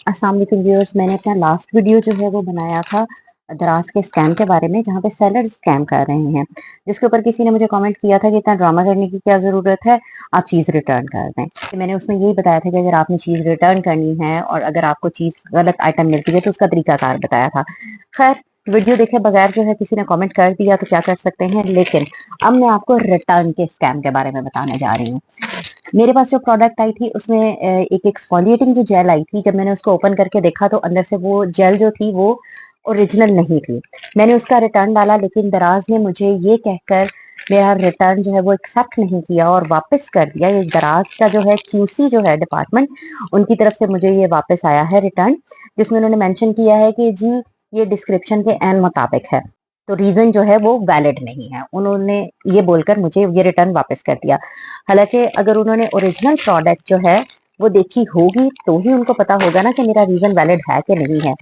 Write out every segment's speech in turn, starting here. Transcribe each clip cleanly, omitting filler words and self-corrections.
अस्सलाम वालेकुम व्यूअर्स, मैंने अपना लास्ट वीडियो जो है वो बनाया था दराज के स्कैम के बारे में, जहाँ पे सेलर स्कैम कर रहे हैं, जिसके ऊपर किसी ने मुझे कमेंट किया था कि इतना ड्रामा करने की क्या ज़रूरत है, आप चीज़ रिटर्न कर दें। तो मैंने उसमें यही बताया था कि अगर आपने चीज़ रिटर्न करनी है और अगर आपको चीज़ गलत आइटम मिलती है तो उसका तरीकाकार बताया था। खैर, वीडियो देखे बगैर जो है किसी ने कमेंट कर दिया तो क्या कर सकते हैं, लेकिन अब मैं आपको रिटर्न के स्कैम के बारे में बताने जा रही हूँ। मेरे पास जो प्रोडक्ट आई थी उसमें एक एक्सफोलिएटिंग जो जेल आई थी, जब मैंने उसको ओपन करके देखा तो अंदर से वो जेल जो थी वो ओरिजिनल नहीं थी। मैंने उसका रिटर्न डाला, लेकिन दराज ने मुझे ये कहकर मेरा रिटर्न जो है वो एक्सेप्ट नहीं किया और वापस कर दिया। ये दराज का जो है क्यूसी जो है डिपार्टमेंट, उनकी तरफ से मुझे ये वापस आया है रिटर्न, जिसमें उन्होंने मेंशन किया है कि जी ये डिस्क्रिप्शन के एन मुताबिक है, तो रीजन जो है वो वैलिड नहीं है। उन्होंने ये बोलकर मुझे ये रिटर्न वापस कर दिया। हालांकि अगर उन्होंने ओरिजिनल प्रोडक्ट जो है वो देखी होगी तो ही उनको पता होगा ना कि मेरा रीजन वैलिड है कि नहीं है।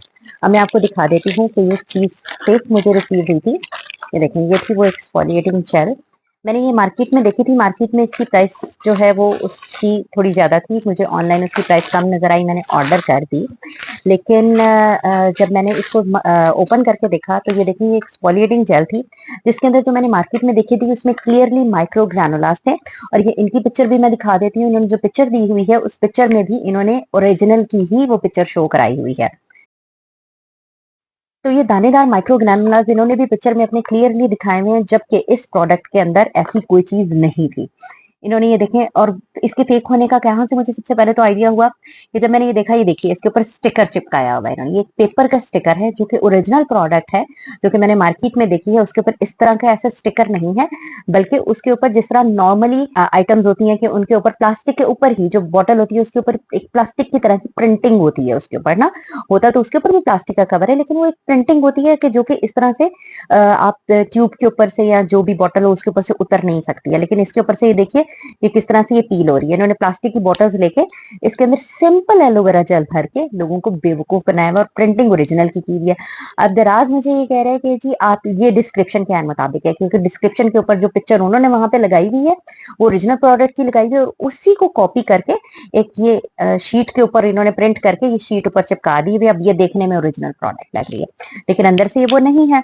अब मैं आपको दिखा देती हूँ कि ये चीज फेक मुझे रिसीव हुई थी। ये देखें, ये थी वो एक्सफोलिएटिंग जेल। मैंने ये मार्केट में देखी थी, मार्केट में इसकी प्राइस जो है वो उसकी थोड़ी ज्यादा थी, मुझे ऑनलाइन उसकी प्राइस कम नजर आई, मैंने ऑर्डर कर दी। लेकिन जब मैंने इसको ओपन करके देखा तो ये देखिए, ये एक्सफोलिएटिंग जेल थी, जिसके अंदर जो मैंने मार्केट में देखी थी उसमें क्लियरली माइक्रो ग्रैनुलास थे। और ये इनकी पिक्चर भी मैं दिखा देती हूँ। इन्होंने जो पिक्चर दी हुई है उस पिक्चर में भी इन्होंने ओरिजिनल की ही वो पिक्चर शो कराई हुई है। तो ये दानेदार माइक्रो ग्रैनुलास इन्होंने भी पिक्चर में अपने क्लियरली दिखाए हुए हैं, जबकि इस प्रोडक्ट के अंदर ऐसी कोई चीज नहीं थी। इन्होंने ये देखें, और इसके फेक होने का कहाँ से मुझे सबसे पहले तो आइडिया हुआ कि जब मैंने ये देखा, ये देखिए इसके ऊपर स्टिकर चिपकाया हुआ है इन्होंने। ये एक पेपर का स्टिकर है जो कि ओरिजिनल प्रोडक्ट है, जो कि मैंने मार्केट में देखी है। उसके ऊपर इस तरह का ऐसा स्टिकर नहीं है, बल्कि उसके ऊपर जिस तरह नॉर्मली आइटम्स होती हैं कि उनके ऊपर प्लास्टिक के ऊपर ही जो बॉटल होती है उसके ऊपर एक प्लास्टिक की तरह की प्रिंटिंग होती है। उसके ऊपर ना होता तो उसके ऊपर भी प्लास्टिक का कवर है, लेकिन वो एक प्रिंटिंग होती है कि जो कि इस तरह से आप ट्यूब के ऊपर से या जो भी बॉटल हो उसके ऊपर से उतर नहीं सकती है। लेकिन इसके ऊपर से ये देखिए कि किस तरह से ये पील हो रही है। इन्होंने प्लास्टिक की बोतल्स लेके इसके अंदर सिंपल एलोवेरा जेल भर के लोगों को बेवकूफ बनाया हुआ और प्रिंटिंग ओरिजिनल की हुई है। अब दराज मुझे ये कह रहे हैं कि जी आप ये डिस्क्रिप्शन के मुताबिक है, क्योंकि डिस्क्रिप्शन के ऊपर जो पिक्चर उन्होंने वहां पे लगाई हुई है वो ओरिजिनल प्रोडक्ट की लगाई हुई है, और उसी को कॉपी करके एक ये शीट के ऊपर इन्होंने प्रिंट करके ये शीट ऊपर चिपका दी हुई। अब ये देखने में ओरिजिनल प्रोडक्ट लग रही है, लेकिन अंदर से ये वो नहीं है।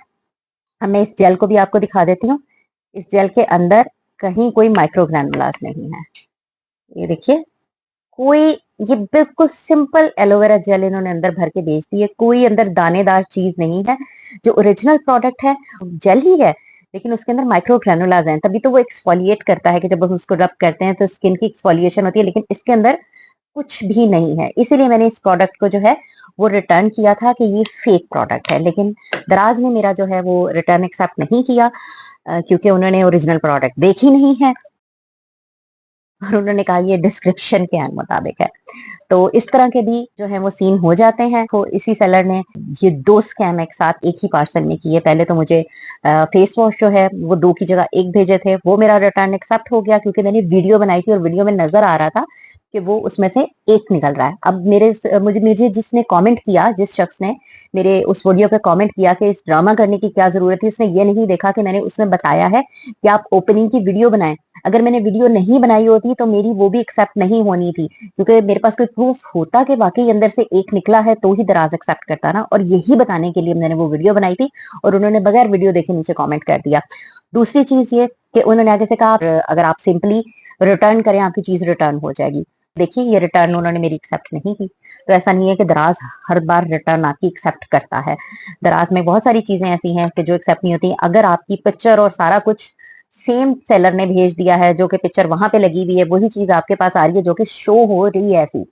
अब मैं इस जेल को भी आपको दिखा देती हूँ। इस जेल के अंदर कहीं कोई माइक्रोग्रैनुलास नहीं है। ये देखिए, कोई, ये बिल्कुल सिंपल एलोवेरा जेल इन्होंने अंदर भर के बेच दी है। कोई अंदर दानेदार चीज नहीं है। जो ओरिजिनल प्रोडक्ट है जेल ही है, लेकिन उसके अंदर माइक्रो ग्रैनुलाज हैं, तभी तो वो एक्सफोलिएट करता है कि जब हम उसको रब करते हैं तो स्किन की एक्सफोलिएशन होती है, लेकिन इसके अंदर कुछ भी नहीं है। इसीलिए मैंने इस प्रोडक्ट को जो है वो रिटर्न किया था कि ये फेक प्रोडक्ट है। लेकिन दराज ने मेरा जो है वो रिटर्न एक्सेप्ट नहीं किया, क्योंकि उन्होंने ओरिजिनल प्रोडक्ट देखी नहीं है और उन्होंने कहा ये डिस्क्रिप्शन के मुताबिक है। तो इस तरह के भी जो है वो सीन हो जाते हैं। तो इसी सेलर ने ये दो स्कैम एक साथ एक ही पार्सल में किए। पहले तो मुझे फेस वॉश जो है वो दो की जगह एक भेजे थे, वो मेरा रिटर्न एक्सेप्ट हो गया क्योंकि मैंने वीडियो बनाई थी और वीडियो में नजर आ रहा था कि वो उसमें से एक निकल रहा है। अब मुझे जिसने कमेंट किया, जिस शख्स ने मेरे उस वीडियो पे कमेंट किया कि इस ड्रामा करने की क्या जरूरत है, उसने ये नहीं देखा कि मैंने उसमें बताया है कि आप ओपनिंग की वीडियो बनाएं। अगर मैंने वीडियो नहीं बनाई होती तो मेरी वो भी एक्सेप्ट नहीं होनी थी, क्योंकि मेरे पास कोई प्रूफ होता कि वाकई अंदर से एक निकला है तो ही दराज एक्सेप्ट करता ना। और यही बताने के लिए मैंने वो वीडियो बनाई थी और उन्होंने बगैर वीडियो देखे नीचे कमेंट कर दिया। दूसरी चीज ये कि उन्होंने आगे से कहा अगर आप सिंपली रिटर्न करें आपकी चीज रिटर्न हो जाएगी। देखिए, ये रिटर्न उन्होंने मेरी एक्सेप्ट नहीं की। तो ऐसा नहीं है कि दराज हर बार रिटर्न आपकी एक्सेप्ट करता है। दराज में बहुत सारी चीजें ऐसी हैं कि जो एक्सेप्ट नहीं होती। अगर आपकी पिक्चर और सारा कुछ सेम सेलर ने भेज दिया है, जो कि पिक्चर वहां पे लगी हुई है, वही चीज आपके पास आ रही है जो कि शो हो रही है ऐसी,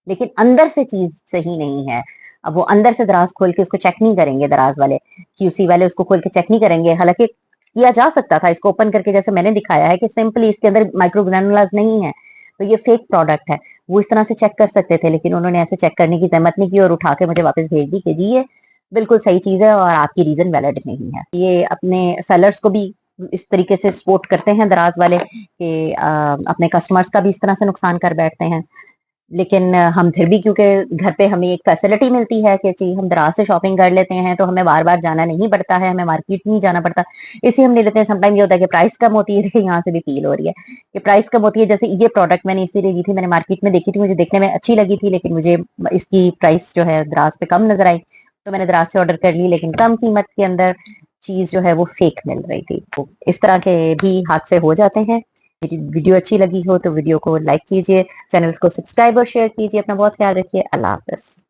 लेकिन अंदर से चीज सही नहीं है। अब वो अंदर से दराज खोल के उसको चेक नहीं करेंगे, दराज वाले क्यूसी वाले उसको खोल के चेक नहीं करेंगे। हालांकि किया जा सकता था इसको ओपन करके, जैसे मैंने दिखाया है कि सिंपली इसके अंदर माइक्रोग्रैनुलाज नहीं है, तो ये फेक प्रोडक्ट है, वो इस तरह से चेक कर सकते थे। लेकिन उन्होंने ऐसे चेक करने की जहमत नहीं की और उठा के मुझे वापस भेज दी कि जी ये बिल्कुल सही चीज है और आपकी रीजन वैलिड नहीं है। ये अपने सेलर्स को भी इस तरीके से सपोर्ट करते हैं दराज वाले कि अपने कस्टमर्स का भी इस तरह से नुकसान कर बैठते हैं। लेकिन हम फिर भी क्योंकि घर पे हमें एक फैसिलिटी मिलती है कि जी हम दराज से शॉपिंग कर लेते हैं तो हमें बार बार जाना नहीं पड़ता है, हमें मार्केट नहीं जाना पड़ता, इसी हम ले लेते हैं। समटाइम ये होता है कि प्राइस कम होती है, देखिए यहाँ से भी फील हो रही है कि प्राइस कम होती है। जैसे ये प्रोडक्ट मैंने इसीलिए ली थी, मैंने मार्केट में देखी थी, मुझे देखने में अच्छी लगी थी, लेकिन मुझे इसकी प्राइस जो है दराज पे कम नजर आई, तो मैंने दराज से ऑर्डर कर ली, लेकिन कम कीमत के अंदर चीज जो है वो फेक मिल रही थी। तो इस तरह के भी हादसे हो जाते हैं। मेरी वीडियो अच्छी लगी हो तो वीडियो को लाइक कीजिए, चैनल को सब्सक्राइब और शेयर कीजिए। अपना बहुत ख्याल रखिए। अल्लाह हाफ़िज़।